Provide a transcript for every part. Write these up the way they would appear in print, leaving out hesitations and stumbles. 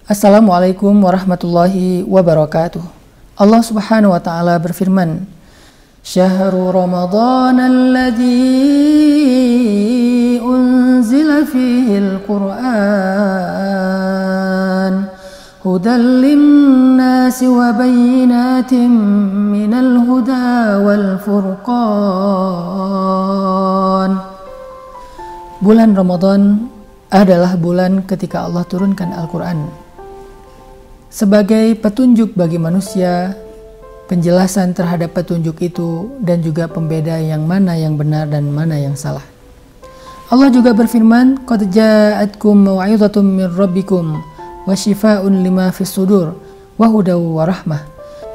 Assalamualaikum warahmatullahi wabarakatuh. Allah Subhanahu wa taala berfirman, "Syahrul Ramadan alladzi unzila fihil Qur'an hudan lin-nasi wa bayyinatin minal huda wal furqan." Bulan Ramadan adalah bulan ketika Allah turunkan Al-Quran sebagai petunjuk bagi manusia, penjelasan terhadap petunjuk itu, dan juga pembeda yang mana yang benar dan mana yang salah. Allah juga berfirman, "Qad ja'atkum mau'izatun min rabbikum wa syifaa'un lima fis sudur wa hudaw wa rahmah."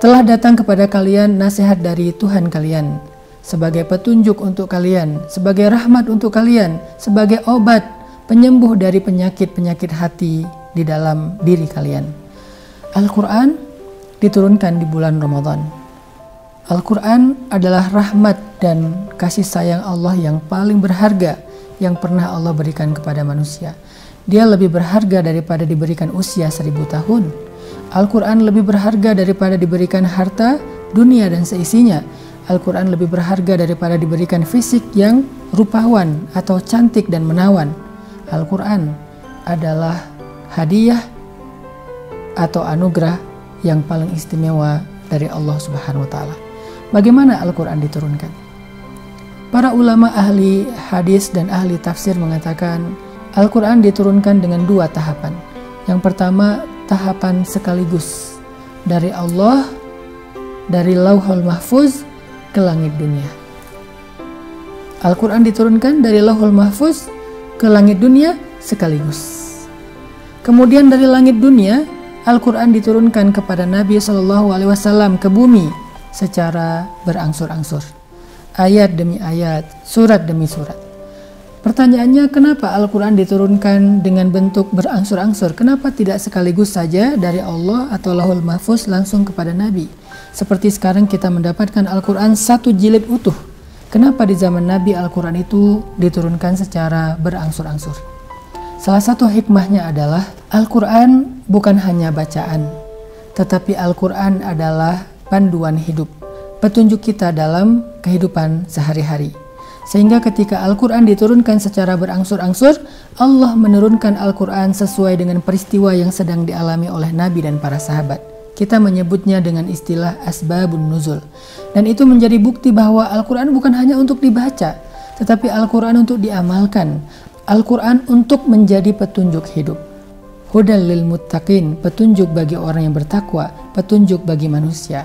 Telah datang kepada kalian nasihat dari Tuhan kalian sebagai petunjuk untuk kalian, sebagai rahmat untuk kalian, sebagai obat penyembuh dari penyakit-penyakit hati di dalam diri kalian. Al-Quran diturunkan di bulan Ramadan. Al-Quran adalah rahmat dan kasih sayang Allah yang paling berharga yang pernah Allah berikan kepada manusia. Dia lebih berharga daripada diberikan usia 1000 tahun. Al-Quran lebih berharga daripada diberikan harta, dunia dan seisinya. Al-Quran lebih berharga daripada diberikan fisik yang rupawan atau cantik dan menawan. Al-Quran adalah hadiah atau anugerah yang paling istimewa dari Allah Subhanahu wa taala. Bagaimana Al-Quran diturunkan? Para ulama ahli hadis dan ahli tafsir mengatakan Al-Quran diturunkan dengan 2 tahapan. Yang pertama, tahapan sekaligus dari Allah, dari Lauhul Mahfuz ke langit dunia. Al-Quran diturunkan dari Lauhul Mahfuz ke langit dunia sekaligus. Kemudian dari langit dunia Al-Quran diturunkan kepada Nabi SAW ke bumi secara berangsur-angsur, ayat demi ayat, surat demi surat. Pertanyaannya, kenapa Al-Quran diturunkan dengan bentuk berangsur-angsur? Kenapa tidak sekaligus saja dari Allah atau Lauhul Mahfuz langsung kepada Nabi? Seperti sekarang kita mendapatkan Al-Quran 1 jilid utuh. Kenapa di zaman Nabi Al-Quran itu diturunkan secara berangsur-angsur? Salah satu hikmahnya adalah Al-Quran bukan hanya bacaan, tetapi Al-Quran adalah panduan hidup, petunjuk kita dalam kehidupan sehari-hari. Sehingga ketika Al-Quran diturunkan secara berangsur-angsur, Allah menurunkan Al-Quran sesuai dengan peristiwa yang sedang dialami oleh Nabi dan para sahabat. Kita menyebutnya dengan istilah asbabun nuzul. Dan itu menjadi bukti bahwa Al-Quran bukan hanya untuk dibaca, tetapi Al-Quran untuk diamalkan. Al-Quran untuk menjadi petunjuk hidup. Hudal lil muttaqin, petunjuk bagi orang yang bertakwa, petunjuk bagi manusia.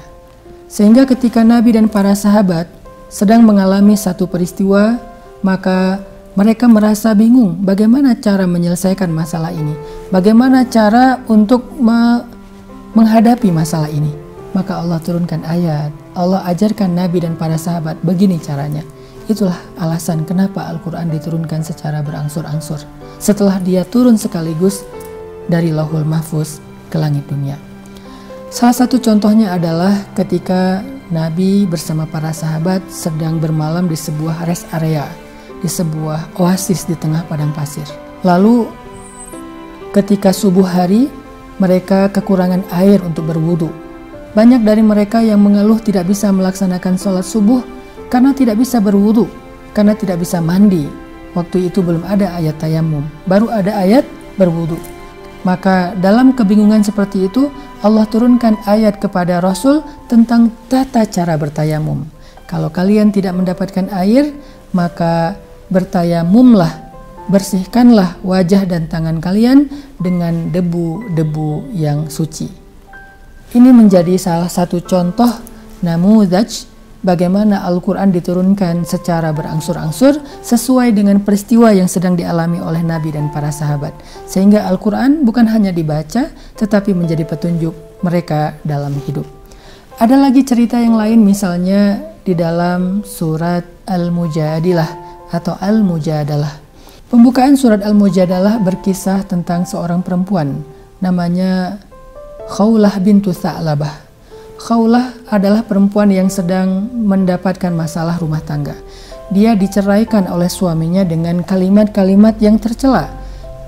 Sehingga ketika Nabi dan para sahabat sedang mengalami satu peristiwa, maka mereka merasa bingung bagaimana cara menyelesaikan masalah ini, bagaimana cara untuk menghadapi masalah ini. Maka Allah turunkan ayat, Allah ajarkan Nabi dan para sahabat begini caranya. Itulah alasan kenapa Al-Quran diturunkan secara berangsur-angsur setelah dia turun sekaligus dari Lauhul Mahfuz ke langit dunia. Salah satu contohnya adalah ketika Nabi bersama para sahabat sedang bermalam di sebuah rest area, di sebuah oasis di tengah padang pasir. Lalu ketika subuh hari, mereka kekurangan air untuk berwudu. Banyak dari mereka yang mengeluh tidak bisa melaksanakan sholat subuh karena tidak bisa berwudu, karena tidak bisa mandi. Waktu itu belum ada ayat tayamum, baru ada ayat berwudu. Maka dalam kebingungan seperti itu, Allah turunkan ayat kepada Rasul tentang tata cara bertayamum. Kalau kalian tidak mendapatkan air, maka bertayamumlah, bersihkanlah wajah dan tangan kalian dengan debu-debu yang suci. Ini menjadi salah satu contoh namudaj bagaimana Al-Quran diturunkan secara berangsur-angsur sesuai dengan peristiwa yang sedang dialami oleh Nabi dan para sahabat. Sehingga Al-Quran bukan hanya dibaca, tetapi menjadi petunjuk mereka dalam hidup. Ada lagi cerita yang lain, misalnya di dalam surat Al-Mujadilah atau Al-Mujadalah. Pembukaan surat Al-Mujadalah berkisah tentang seorang perempuan namanya Khawlah bintu Tha'labah. Khawlah adalah perempuan yang sedang mendapatkan masalah rumah tangga. Dia diceraikan oleh suaminya dengan kalimat-kalimat yang tercela.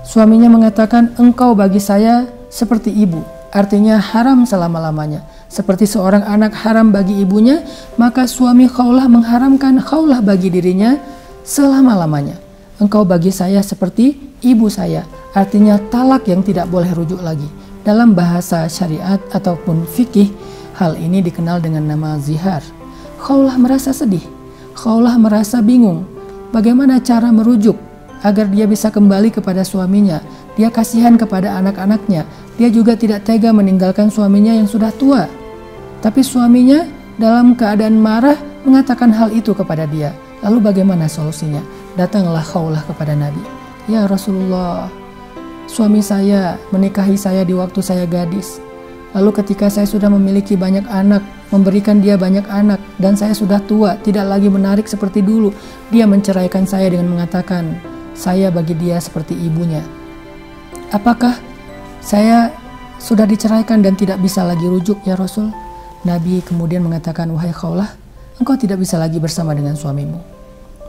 Suaminya mengatakan, "Engkau bagi saya seperti ibu, artinya haram selama-lamanya. Seperti seorang anak haram bagi ibunya, maka suami Khawlah mengharamkan Khawlah bagi dirinya selama-lamanya. Engkau bagi saya seperti ibu saya, artinya talak yang tidak boleh rujuk lagi. Dalam bahasa syariat ataupun fikih, hal ini dikenal dengan nama zihar. Khawlah merasa sedih, Khawlah merasa bingung. Bagaimana cara merujuk agar dia bisa kembali kepada suaminya? Dia kasihan kepada anak-anaknya. Dia juga tidak tega meninggalkan suaminya yang sudah tua. Tapi suaminya dalam keadaan marah mengatakan hal itu kepada dia. Lalu bagaimana solusinya? Datanglah Khawlah kepada Nabi. Ya Rasulullah, suami saya menikahi saya di waktu saya gadis. Lalu ketika saya sudah memiliki banyak anak, memberikan dia banyak anak, dan saya sudah tua, tidak lagi menarik seperti dulu, dia menceraikan saya dengan mengatakan, saya bagi dia seperti ibunya. Apakah saya sudah diceraikan dan tidak bisa lagi rujuk ya Rasul? Nabi kemudian mengatakan, wahai Khawlah, engkau tidak bisa lagi bersama dengan suamimu.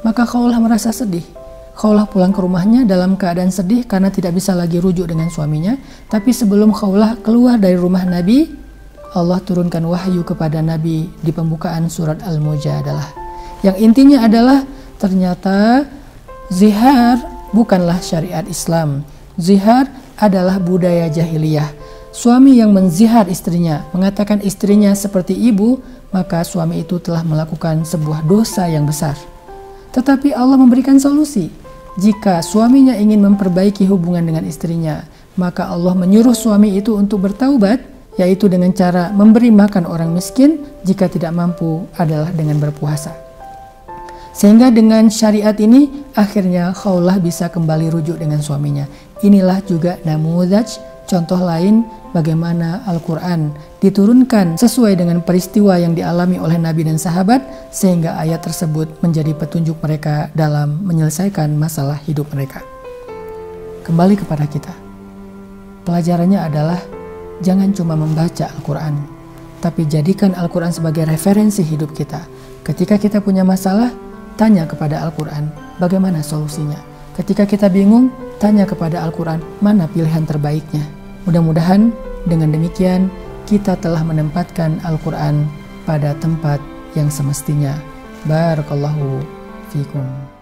Maka Khawlah merasa sedih. Khawlah pulang ke rumahnya dalam keadaan sedih karena tidak bisa lagi rujuk dengan suaminya. Tapi sebelum Khawlah keluar dari rumah Nabi, Allah turunkan wahyu kepada Nabi di pembukaan surat Al-Mujadalah. Yang intinya adalah ternyata zihar bukanlah syariat Islam. Zihar adalah budaya jahiliyah. Suami yang menzihar istrinya, mengatakan istrinya seperti ibu, maka suami itu telah melakukan sebuah dosa yang besar. Tetapi Allah memberikan solusi. Jika suaminya ingin memperbaiki hubungan dengan istrinya, maka Allah menyuruh suami itu untuk bertaubat, yaitu dengan cara memberi makan orang miskin, jika tidak mampu adalah dengan berpuasa. Sehingga dengan syariat ini, akhirnya Khawlah bisa kembali rujuk dengan suaminya. Inilah juga namudaj, contoh lain bagaimana Al-Quran diturunkan sesuai dengan peristiwa yang dialami oleh Nabi dan sahabat, sehingga ayat tersebut menjadi petunjuk mereka dalam menyelesaikan masalah hidup mereka. Kembali kepada kita. Pelajarannya adalah jangan cuma membaca Al-Quran, tapi jadikan Al-Quran sebagai referensi hidup kita. Ketika kita punya masalah, tanya kepada Al-Quran bagaimana solusinya. Ketika kita bingung, tanya kepada Al-Quran mana pilihan terbaiknya. Mudah-mudahan dengan demikian kita telah menempatkan Al-Quran pada tempat yang semestinya. Barakallahu fikum.